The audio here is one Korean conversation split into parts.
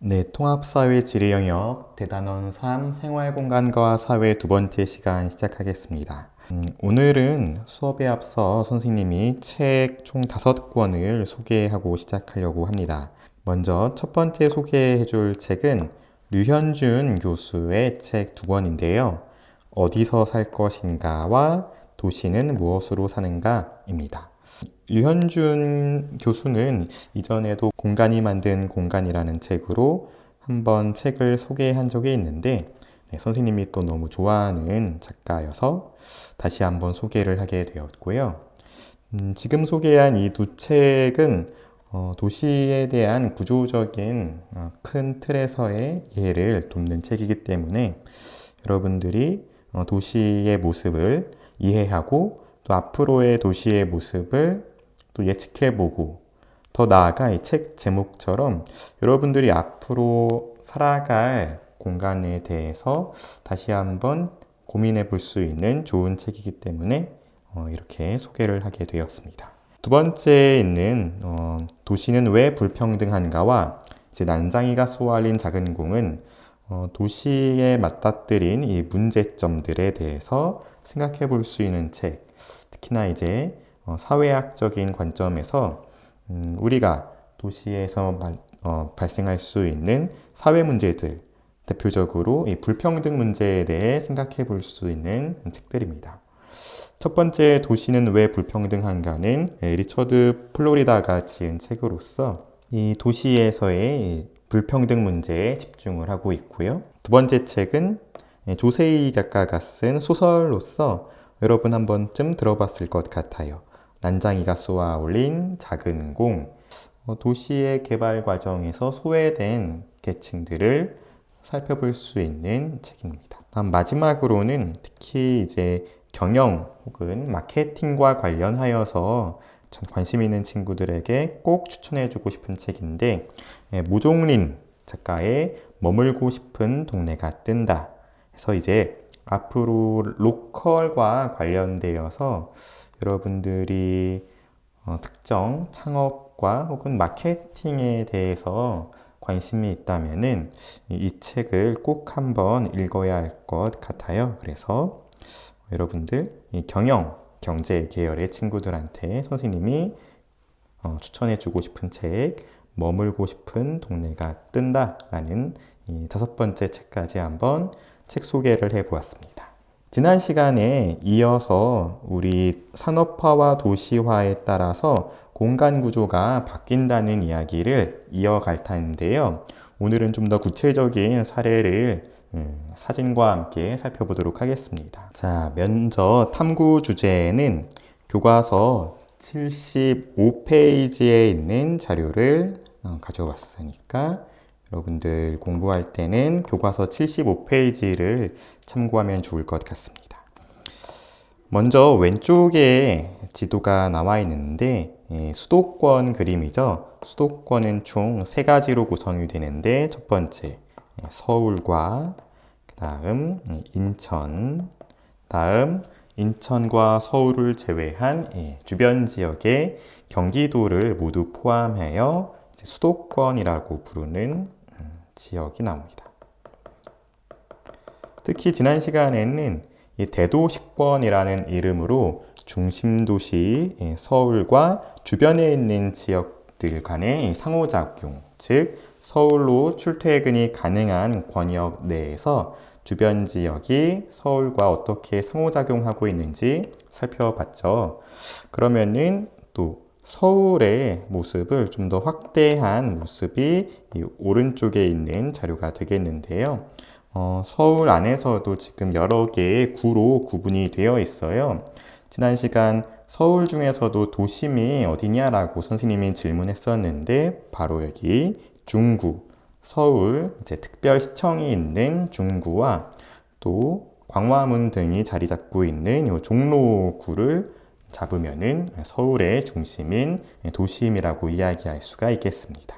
네, 통합사회 지리 영역 대단원 3 생활공간과 사회 두 번째 시간 시작하겠습니다. 오늘은 수업에 앞서 선생님이 책 총 5권을 소개하고 시작하려고 합니다. 먼저 첫 번째 소개해 줄 책은 류현준 교수의 책 2권인데요. 어디서 살 것인가와 도시는 무엇으로 사는가입니다. 류현준 교수는 이전에도 공간이 만든 공간이라는 책으로 한번 책을 소개한 적이 있는데 선생님이 또 너무 좋아하는 작가여서 다시 한번 소개를 하게 되었고요. 지금 소개한 이 두 책은 도시에 대한 구조적인 큰 틀에서의 이해를 돕는 책이기 때문에 여러분들이 도시의 모습을 이해하고 또 앞으로의 도시의 모습을 또 예측해보고 더 나아가 이 책 제목처럼 여러분들이 앞으로 살아갈 공간에 대해서 다시 한번 고민해 볼 수 있는 좋은 책이기 때문에 이렇게 소개를 하게 되었습니다. 두 번째에 있는 도시는 왜 불평등한가와 이제 난장이가 쏘아올린 작은 공은 도시에 맞닥뜨린 이 문제점들에 대해서 생각해 볼 수 있는 책. 특히나 이제 사회학적인 관점에서 우리가 도시에서 발생할 수 있는 사회 문제들, 대표적으로 이 불평등 문제에 대해 생각해 볼 수 있는 책들입니다. 첫 번째 도시는 왜 불평등한가는 리처드 플로리다가 지은 책으로서 이 도시에서의 불평등 문제에 집중을 하고 있고요. 두 번째 책은 조세희 작가가 쓴 소설로서 여러분 한 번쯤 들어봤을 것 같아요. 난장이가 쏘아 올린 작은 공. 도시의 개발 과정에서 소외된 계층들을 살펴볼 수 있는 책입니다. 다음 마지막으로는 특히 이제 경영 혹은 마케팅과 관련하여서 전 관심 있는 친구들에게 꼭 추천해주고 싶은 책인데 모종린 작가의 머물고 싶은 동네가 뜬다. 그래서 이제 앞으로 로컬과 관련되어서 여러분들이 특정 창업과 혹은 마케팅에 대해서 관심이 있다면은 이 책을 꼭 한번 읽어야 할 것 같아요. 그래서 여러분들 이 경영, 경제 계열의 친구들한테 선생님이 추천해주고 싶은 책, 머물고 싶은 동네가 뜬다라는 이 5번째 책까지 한번 책 소개를 해보았습니다. 지난 시간에 이어서 우리 산업화와 도시화에 따라서 공간 구조가 바뀐다는 이야기를 이어갈 텐데요. 오늘은 좀 더 구체적인 사례를 사진과 함께 살펴보도록 하겠습니다. 자, 먼저 탐구 주제는 교과서 75페이지에 있는 자료를 가져왔으니까 여러분들 공부할 때는 교과서 75페이지를 참고하면 좋을 것 같습니다. 먼저 왼쪽에 지도가 나와 있는데 수도권 그림이죠. 수도권은 총 3가지로 구성이 되는데 첫 번째 서울과 그 다음 인천, 다음 인천과 서울을 제외한 주변 지역의 경기도를 모두 포함하여 수도권이라고 부르는 지역이 나옵니다. 특히 지난 시간에는 이 대도시권이라는 이름으로 중심도시 서울과 주변에 있는 지역들 간의 상호작용, 즉 서울로 출퇴근이 가능한 권역 내에서 주변 지역이 서울과 어떻게 상호작용하고 있는지 살펴봤죠. 그러면은 또 서울의 모습을 좀 더 확대한 모습이 이 오른쪽에 있는 자료가 되겠는데요. 서울 안에서도 지금 여러 개의 구로 구분이 되어 있어요. 지난 시간 서울 중에서도 도심이 어디냐라고 선생님이 질문했었는데 바로 여기 중구, 서울 이제 특별시청이 있는 중구와 또 광화문 등이 자리 잡고 있는 이 종로구를 잡으면은 서울의 중심인 도심이라고 이야기할 수가 있겠습니다.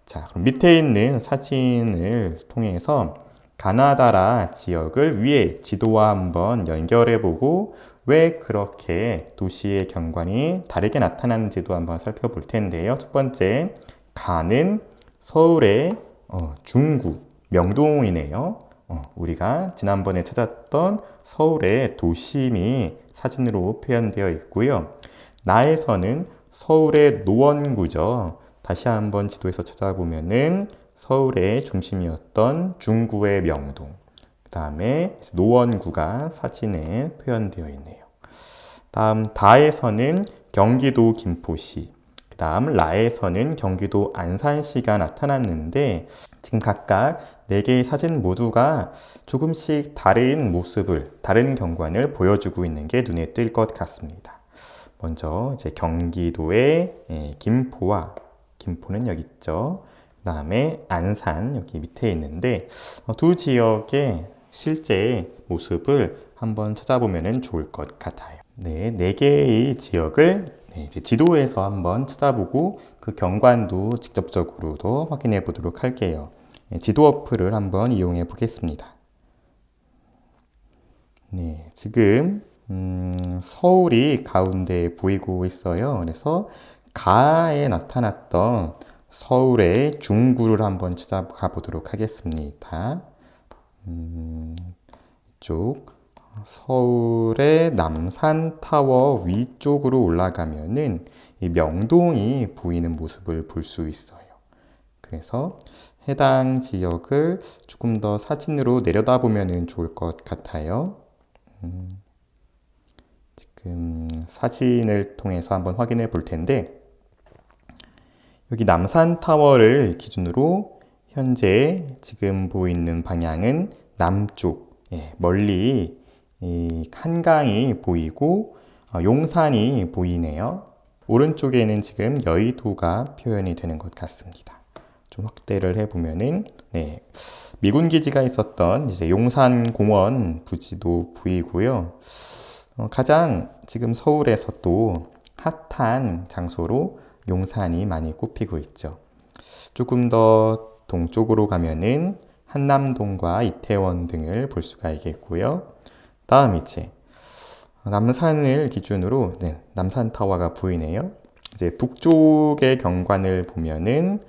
자, 그럼 밑에 있는 사진을 통해서 가나다라 지역을 위에 지도와 한번 연결해보고 왜 그렇게 도시의 경관이 다르게 나타나는지도 한번 살펴볼 텐데요. 첫 번째, 가는 서울의 중구, 명동이네요. 우리가 지난번에 찾았던 서울의 도심이 사진으로 표현되어 있고요. 나에서는 서울의 노원구죠. 다시 한번 지도에서 찾아보면은 서울의 중심이었던 중구의 명동, 그 다음에 노원구가 사진에 표현되어 있네요. 다음 다에서는 경기도 김포시, 그 다음 라에서는 경기도 안산시가 나타났는데 지금 각각 4개의 사진 모두가 조금씩 다른 모습을, 다른 경관을 보여주고 있는 게 눈에 띌 것 같습니다. 먼저 이제 경기도의 김포는 여기 있죠. 그 다음에 안산 여기 밑에 있는데 두 지역의 실제 모습을 한번 찾아보면 좋을 것 같아요. 네, 4개의 지역을 이제 지도에서 한번 찾아보고 그 경관도 직접적으로도 확인해 보도록 할게요. 지도 어플을 한번 이용해 보겠습니다. 네, 지금 서울이 가운데 보이고 있어요. 그래서 가에 나타났던 서울의 중구를 한번 찾아가 보도록 하겠습니다. 이쪽 서울의 남산타워 위쪽으로 올라가면은 이 명동이 보이는 모습을 볼 수 있어요. 그래서 해당 지역을 조금 더 사진으로 내려다보면 좋을 것 같아요. 지금 사진을 통해서 한번 확인해 볼 텐데 여기 남산타워를 기준으로 현재 지금 보이는 방향은 남쪽, 멀리 이 한강이 보이고 용산이 보이네요. 오른쪽에는 지금 여의도가 표현이 되는 것 같습니다. 좀 확대를 해보면은 미군 기지가 있었던 이제 용산공원 부지도 보이고요. 가장 지금 서울에서 또 핫한 장소로 용산이 많이 꼽히고 있죠. 조금 더 동쪽으로 가면은 한남동과 이태원 등을 볼 수가 있겠고요. 다음 이제 남산을 기준으로 남산타워가 보이네요. 이제 북쪽의 경관을 보면은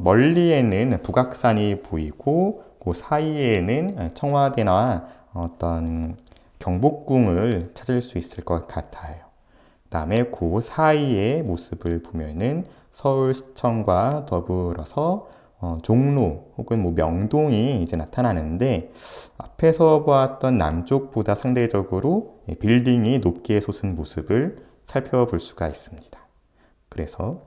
멀리에는 북악산이 보이고 그 사이에는 청와대나 어떤 경복궁을 찾을 수 있을 것 같아요. 그 다음에 그 사이의 모습을 보면은 서울시청과 더불어서 종로 혹은 명동이 이제 나타나는데 앞에서 보았던 남쪽보다 상대적으로 빌딩이 높게 솟은 모습을 살펴볼 수가 있습니다. 그래서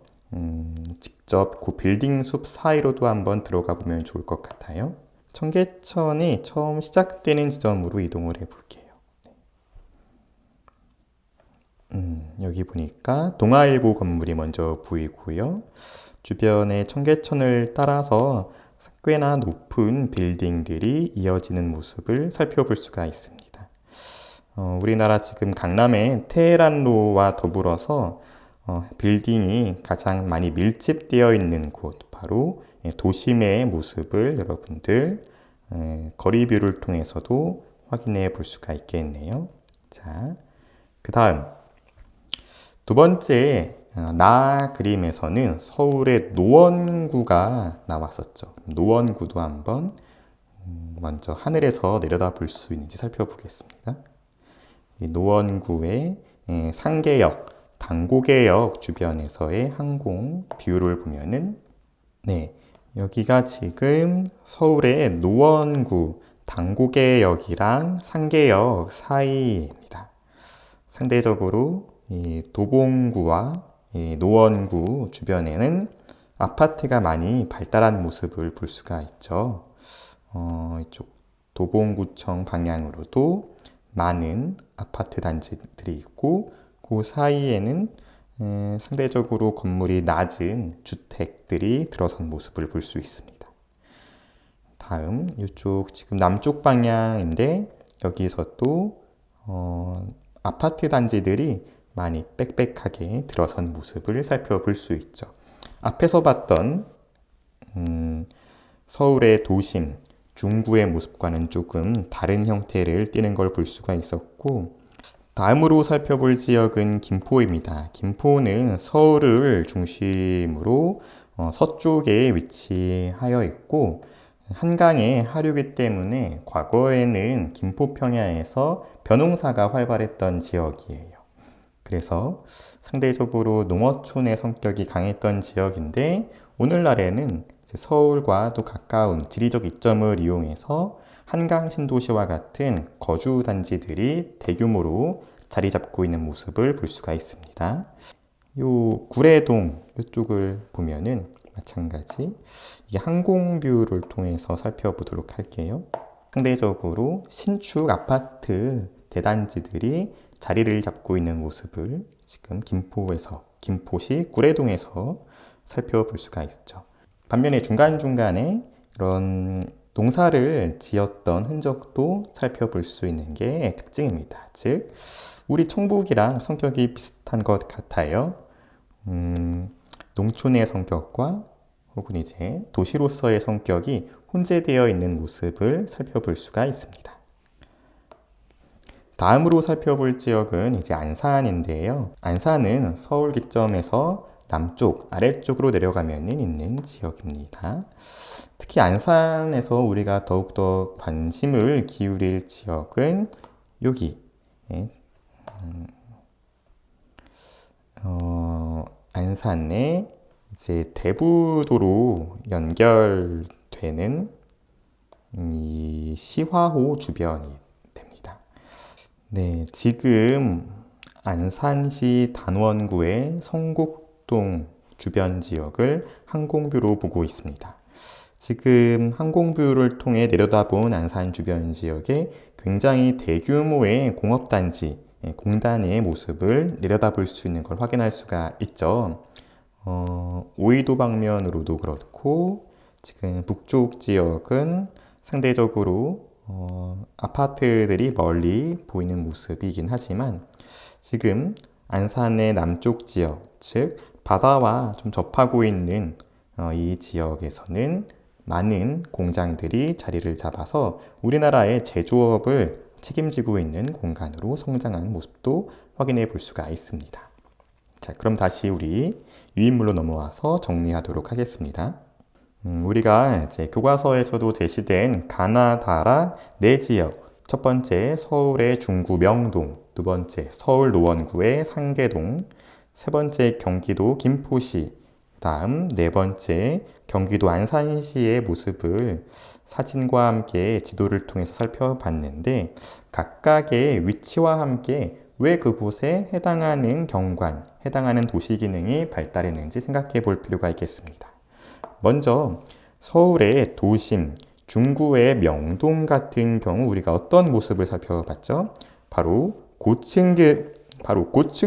직접 그 빌딩 숲 사이로도 한번 들어가 보면 좋을 것 같아요. 청계천이 처음 시작되는 지점으로 이동을 해볼게요. 여기 보니까 동아일보 건물이 먼저 보이고요. 주변의 청계천을 따라서 꽤나 높은 빌딩들이 이어지는 모습을 살펴볼 수가 있습니다. 우리나라 지금 강남의 테헤란로와 더불어서 빌딩이 가장 많이 밀집되어 있는 곳, 바로 도심의 모습을 여러분들 거리뷰를 통해서도 확인해 볼 수가 있겠네요. 자, 그 다음 두 번째 나 그림에서는 서울의 노원구가 나왔었죠. 노원구도 한번 먼저 하늘에서 내려다 볼 수 있는지 살펴보겠습니다. 이 노원구의 상계역, 당고개역 주변에서의 항공 뷰를 보면은 여기가 지금 서울의 노원구, 당고개역이랑 상계역 사이입니다. 상대적으로 이 도봉구와 이 노원구 주변에는 아파트가 많이 발달한 모습을 볼 수가 있죠. 이쪽 도봉구청 방향으로도 많은 아파트 단지들이 있고 그 사이에는 상대적으로 건물이 낮은 주택들이 들어선 모습을 볼 수 있습니다. 다음 이쪽 지금 남쪽 방향인데 여기서 또 아파트 단지들이 많이 빽빽하게 들어선 모습을 살펴볼 수 있죠. 앞에서 봤던 서울의 도심, 중구의 모습과는 조금 다른 형태를 띠는 걸 볼 수가 있었고 다음으로 살펴볼 지역은 김포입니다. 김포는 서울을 중심으로 서쪽에 위치하여 있고 한강의 하류기 때문에 과거에는 김포 평야에서 벼농사가 활발했던 지역이에요. 그래서 상대적으로 농어촌의 성격이 강했던 지역인데 오늘날에는 서울과 또 가까운 지리적 이점을 이용해서 한강 신도시와 같은 거주 단지들이 대규모로 자리 잡고 있는 모습을 볼 수가 있습니다. 요 구례동 이쪽을 보면은 마찬가지 이게 항공뷰를 통해서 살펴보도록 할게요. 상대적으로 신축 아파트 대단지들이 자리를 잡고 있는 모습을 지금 김포시 구례동에서 살펴볼 수가 있죠. 반면에 중간중간에 이런 농사를 지었던 흔적도 살펴볼 수 있는 게 특징입니다. 즉, 우리 청북이랑 성격이 비슷한 것 같아요. 농촌의 성격과 혹은 이제 도시로서의 성격이 혼재되어 있는 모습을 살펴볼 수가 있습니다. 다음으로 살펴볼 지역은 이제 안산인데요. 안산은 서울 기점에서 남쪽, 아래쪽으로 내려가면 있는 지역입니다. 특히 안산에서 우리가 더욱더 관심을 기울일 지역은 여기 안산의 이제 대부도로 연결되는 이 시화호 주변이 됩니다. 네, 지금 안산시 단원구의 성곡동 주변 지역을 항공뷰로 보고 있습니다. 지금 항공뷰를 통해 내려다본 안산 주변 지역에 굉장히 대규모의 공업단지, 공단의 모습을 내려다볼 수 있는 걸 확인할 수가 있죠. 오이도 방면으로도 그렇고 지금 북쪽 지역은 상대적으로 아파트들이 멀리 보이는 모습이긴 하지만 지금 안산의 남쪽 지역, 즉 바다와 좀 접하고 있는 이 지역에서는 많은 공장들이 자리를 잡아서 우리나라의 제조업을 책임지고 있는 공간으로 성장하는 모습도 확인해 볼 수가 있습니다. 자, 그럼 다시 우리 유인물로 넘어와서 정리하도록 하겠습니다. 우리가 이제 교과서에서도 제시된 가나다라 네 지역, 첫 번째 서울의 중구 명동, 두 번째 서울 노원구의 상계동, 세 번째 경기도 김포시, 다음 네 번째 경기도 안산시의 모습을 사진과 함께 지도를 통해서 살펴봤는데 각각의 위치와 함께 왜 그곳에 해당하는 경관, 해당하는 도시 기능이 발달했는지 생각해 볼 필요가 있겠습니다. 먼저 서울의 도심, 중구의 명동 같은 경우 우리가 어떤 모습을 살펴봤죠? 바로 고층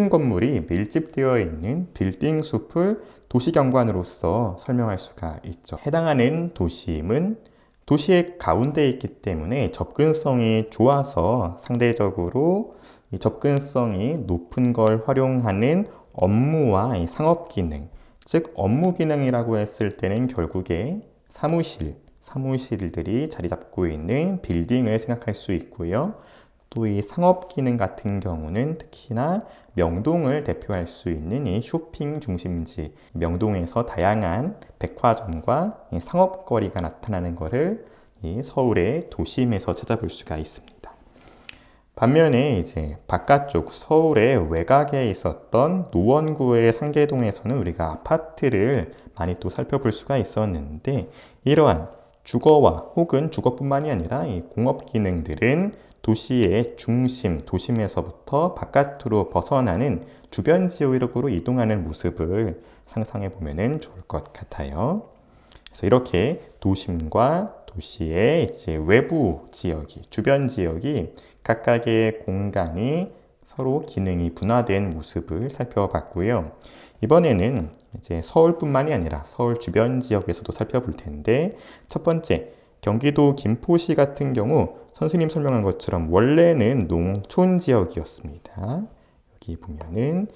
건물이 밀집되어 있는 빌딩 숲을 도시경관으로서 설명할 수가 있죠. 해당하는 도심은 도시의 가운데에 있기 때문에 접근성이 좋아서 상대적으로 이 접근성이 높은 걸 활용하는 업무와 이 상업 기능, 즉 업무 기능이라고 했을 때는 결국에 사무실들이 자리 잡고 있는 빌딩을 생각할 수 있고요. 또 이 상업 기능 같은 경우는 특히나 명동을 대표할 수 있는 이 쇼핑 중심지, 명동에서 다양한 백화점과 이 상업거리가 나타나는 것을 이 서울의 도심에서 찾아볼 수가 있습니다. 반면에 이제 바깥쪽 서울의 외곽에 있었던 노원구의 상계동에서는 우리가 아파트를 많이 또 살펴볼 수가 있었는데 이러한 주거와 혹은 주거뿐만이 아니라 이 공업 기능들은 도시의 중심, 도심에서부터 바깥으로 벗어나는 주변 지역으로 이동하는 모습을 상상해 보면 좋을 것 같아요. 그래서 이렇게 도심과 도시의 이제 외부 지역이, 주변 지역이 각각의 공간이 서로 기능이 분화된 모습을 살펴봤고요. 이번에는 이제 서울뿐만이 아니라 서울 주변 지역에서도 살펴볼 텐데 첫 번째, 경기도 김포시 같은 경우 선생님 설명한 것처럼 원래는 농촌 지역이었습니다. 여기 보면은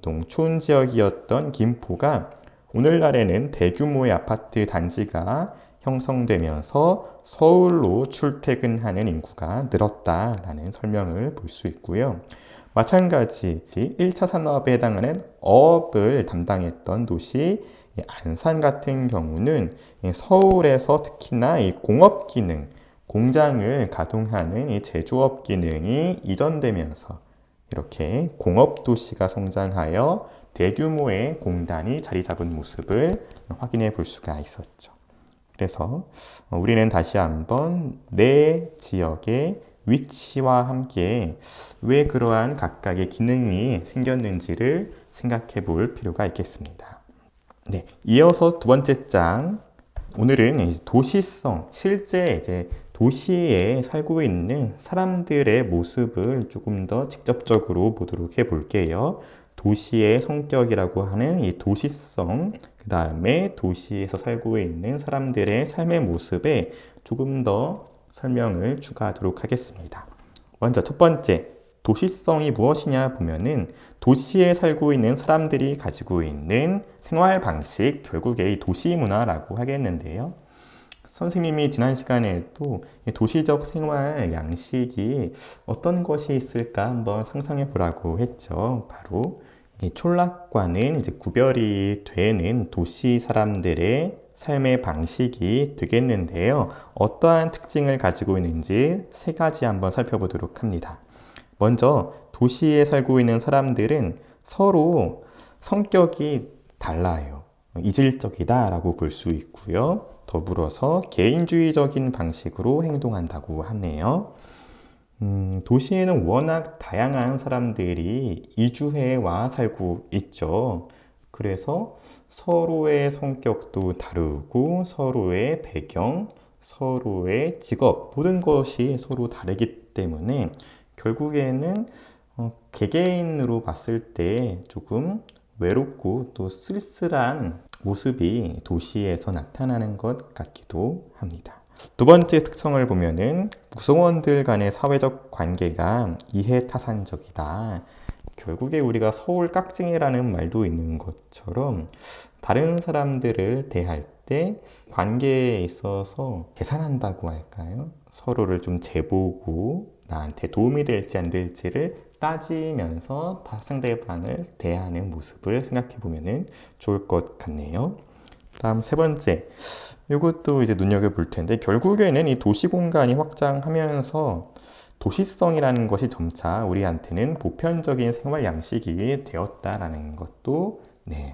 농촌 지역이었던 김포가 오늘날에는 대규모의 아파트 단지가 형성되면서 서울로 출퇴근하는 인구가 늘었다라는 설명을 볼 수 있고요. 마찬가지 1차 산업에 해당하는 어업을 담당했던 도시 안산 같은 경우는 서울에서 특히나 이 공업 기능, 공장을 가동하는 이 제조업 기능이 이전되면서 이렇게 공업 도시가 성장하여 대규모의 공단이 자리 잡은 모습을 확인해 볼 수가 있었죠. 그래서 우리는 다시 한번 내 지역의 위치와 함께 왜 그러한 각각의 기능이 생겼는지를 생각해 볼 필요가 있겠습니다. 네, 이어서 두 번째 장, 오늘은 도시성, 실제 도시에 살고 있는 사람들의 모습을 조금 더 직접적으로 보도록 해 볼게요. 도시의 성격이라고 하는 이 도시성, 그 다음에 도시에서 살고 있는 사람들의 삶의 모습에 조금 더 설명을 추가하도록 하겠습니다. 먼저 첫 번째, 도시성이 무엇이냐 보면은 도시에 살고 있는 사람들이 가지고 있는 생활 방식, 결국에 도시 문화라고 하겠는데요. 선생님이 지난 시간에도 도시적 생활 양식이 어떤 것이 있을까 한번 상상해 보라고 했죠. 바로 이 촌락과는 구별이 되는 도시 사람들의 삶의 방식이 되겠는데요. 어떠한 특징을 가지고 있는지 세 가지 한번 살펴보도록 합니다. 먼저 도시에 살고 있는 사람들은 서로 성격이 달라요. 이질적이다라고 볼 수 있고요. 더불어서 개인주의적인 방식으로 행동한다고 하네요. 도시에는 워낙 다양한 사람들이 이주해 와 살고 있죠. 그래서 서로의 성격도 다르고 서로의 배경, 서로의 직업, 모든 것이 서로 다르기 때문에 결국에는 개개인으로 봤을 때 조금 외롭고 또 쓸쓸한 모습이 도시에서 나타나는 것 같기도 합니다. 두 번째 특성을 보면은 구성원들 간의 사회적 관계가 이해타산적이다. 결국에 우리가 서울 깍쟁이라는 말도 있는 것처럼 다른 사람들을 대할 때 관계에 있어서 계산한다고 할까요? 서로를 좀 재보고 나한테 도움이 될지 안 될지를 따지면서 상대방을 대하는 모습을 생각해 보면 좋을 것 같네요. 다음 세 번째, 이것도 눈여겨볼 텐데 결국에는 이 도시 공간이 확장하면서 도시성이라는 것이 점차 우리한테는 보편적인 생활 양식이 되었다라는 것도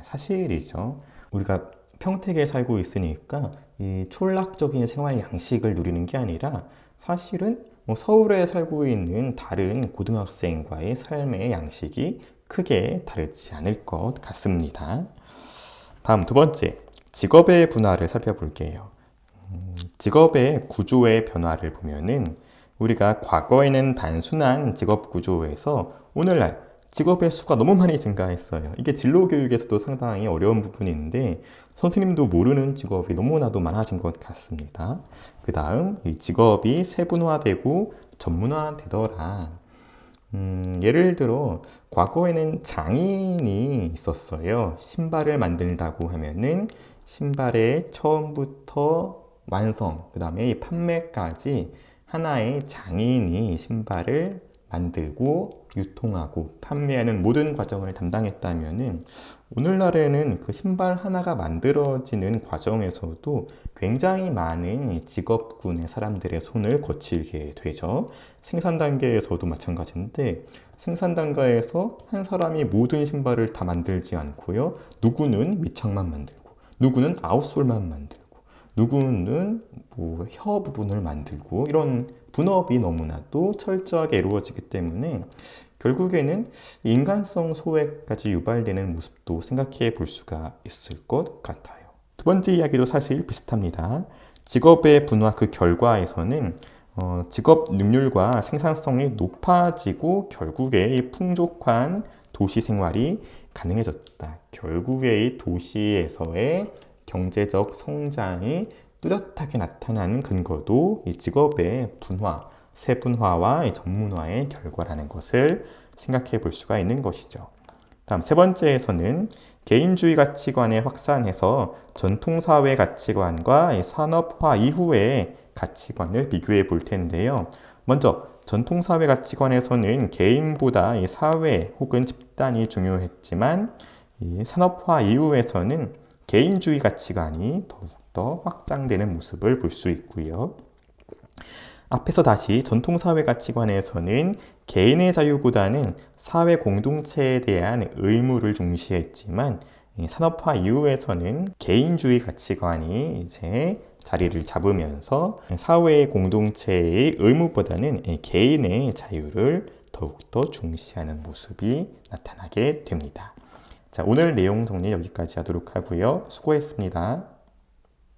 사실이죠. 우리가 평택에 살고 있으니까 이 촌락적인 생활 양식을 누리는 게 아니라 사실은 서울에 살고 있는 다른 고등학생과의 삶의 양식이 크게 다르지 않을 것 같습니다. 다음 두 번째, 직업의 분화를 살펴볼게요. 직업의 구조의 변화를 보면은 우리가 과거에는 단순한 직업 구조에서 오늘날 직업의 수가 너무 많이 증가했어요. 이게 진로 교육에서도 상당히 어려운 부분인데 선생님도 모르는 직업이 너무나도 많아진 것 같습니다. 그 다음 이 직업이 세분화되고 전문화되더라. 예를 들어 과거에는 장인이 있었어요. 신발을 만든다고 하면은 신발의 처음부터 완성, 그 다음에 판매까지 하나의 장인이 신발을 만들고 유통하고 판매하는 모든 과정을 담당했다면은 오늘날에는 그 신발 하나가 만들어지는 과정에서도 굉장히 많은 직업군의 사람들의 손을 거치게 되죠. 생산 단계에서도 마찬가지인데 생산 단계에서 한 사람이 모든 신발을 다 만들지 않고요. 누구는 밑창만 만들고 누구는 아웃솔만 만들고 누구는 혀 부분을 만들고 이런 분업이 너무나도 철저하게 이루어지기 때문에 결국에는 인간성 소외까지 유발되는 모습도 생각해 볼 수가 있을 것 같아요. 두 번째 이야기도 사실 비슷합니다. 직업의 분화 그 결과에서는 직업 능률과 생산성이 높아지고 결국에 풍족한 도시 생활이 가능해졌다. 결국에 이 도시에서의 경제적 성장이 뚜렷하게 나타나는 근거도 이 직업의 분화, 세분화와 전문화의 결과라는 것을 생각해 볼 수가 있는 것이죠. 다음 세 번째에서는 개인주의 가치관을 확산해서 전통사회 가치관과 산업화 이후의 가치관을 비교해 볼 텐데요. 먼저 전통사회 가치관에서는 개인보다 이 사회 혹은 집단이 중요했지만 이 산업화 이후에서는 개인주의 가치관이 더욱더 확장되는 모습을 볼 수 있고요. 앞에서 다시 전통사회 가치관에서는 개인의 자유보다는 사회 공동체에 대한 의무를 중시했지만 산업화 이후에서는 개인주의 가치관이 이제 자리를 잡으면서 사회 공동체의 의무보다는 개인의 자유를 더욱더 중시하는 모습이 나타나게 됩니다. 자, 오늘 내용 정리 여기까지 하도록 하고요. 수고했습니다.